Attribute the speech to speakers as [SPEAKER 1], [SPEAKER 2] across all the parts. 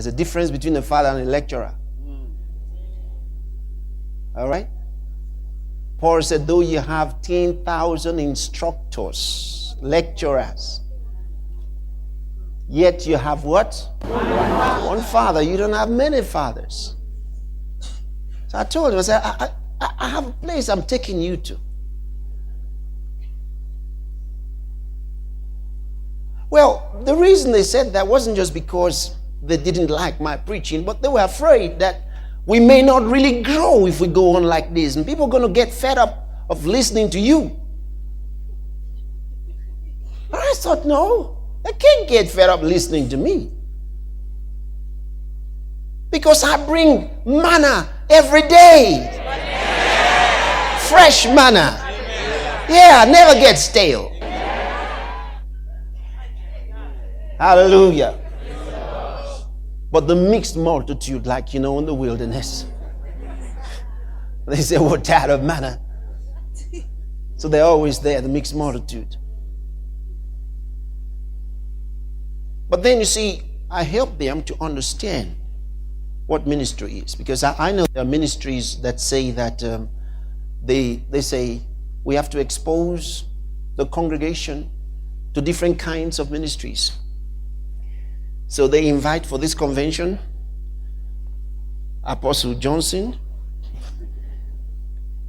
[SPEAKER 1] There's a difference between a father and a lecturer. All right? Paul said, though you have 10,000 instructors, lecturers, yet you have what? One father. You don't have many fathers. So I told him, I said, I have a place I'm taking you to. Well, the reason they said that wasn't just because they didn't like my preaching, but they were afraid that we may not really grow if we go on like this. And people are going to get fed up of listening to you. But I thought, no, they can't get fed up listening to me. Because I bring manna every day. Fresh manna. Yeah, never get stale. Hallelujah. But the mixed multitude, like, in the wilderness, they say, we're tired of manna. So they're always there, the mixed multitude. But then you see, I help them to understand what ministry is. Because I know there are ministries that say that they say we have to expose the congregation to different kinds of ministries. So they invite for this convention Apostle Johnson,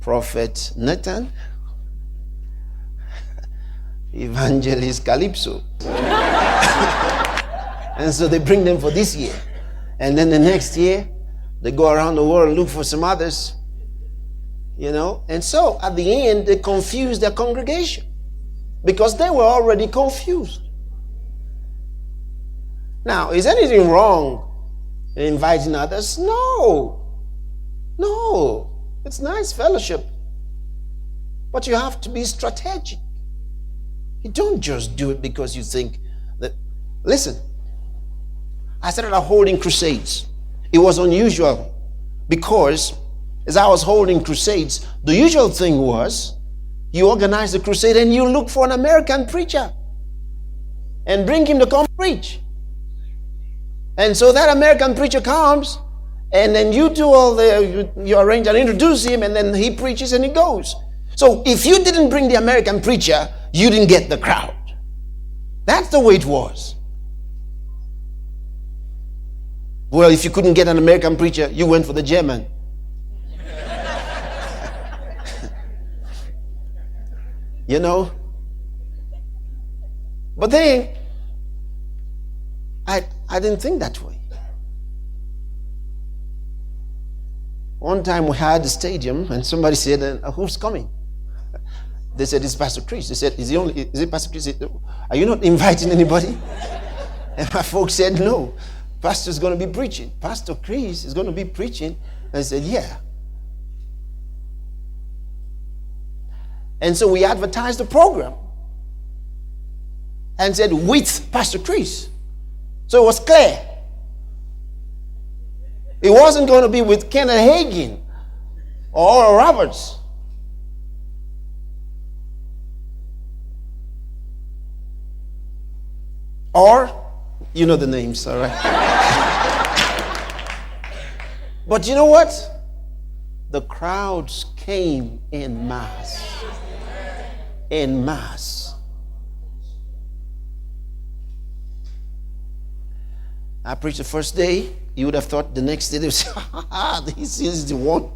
[SPEAKER 1] Prophet Nathan, Evangelist Calypso. And so they bring them for this year. And then the next year, they go around the world and look for some others. And so at the end, they confuse their congregation because they were already confused. Now, is anything wrong in inviting others? No. It's nice fellowship. But you have to be strategic. You don't just do it because you think that... Listen, I started holding crusades. It was unusual because as I was holding crusades, the usual thing was you organize the crusade and you look for an American preacher and bring him to come preach. And so that American preacher comes, and then you do you arrange and introduce him, and then he preaches and he goes. So if you didn't bring the American preacher, you didn't get the crowd. That's the way it was. Well, if you couldn't get an American preacher, you went for the German. But then, I didn't think that way. One time we had a stadium and somebody said, who's coming? They said, it's Pastor Chris. They said, is it Pastor Chris? Are you not inviting anybody? And my folks said, no, Pastor's going to be preaching. Pastor Chris is going to be preaching. And I said, yeah. And so we advertised the program and said, with Pastor Chris. So it was clear. It wasn't going to be with Kenneth Hagin or Oral Roberts. Or, you know the names, all right? But you know what? The crowds came en masse. En masse. I preached the first day. You would have thought the next day they would say, this is the one.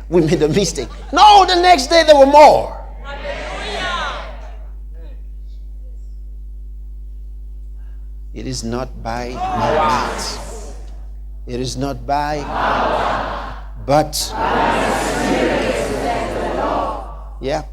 [SPEAKER 1] We made a mistake. No, the next day there were more. Hallelujah. It is not by might. It is not by power, but yeah.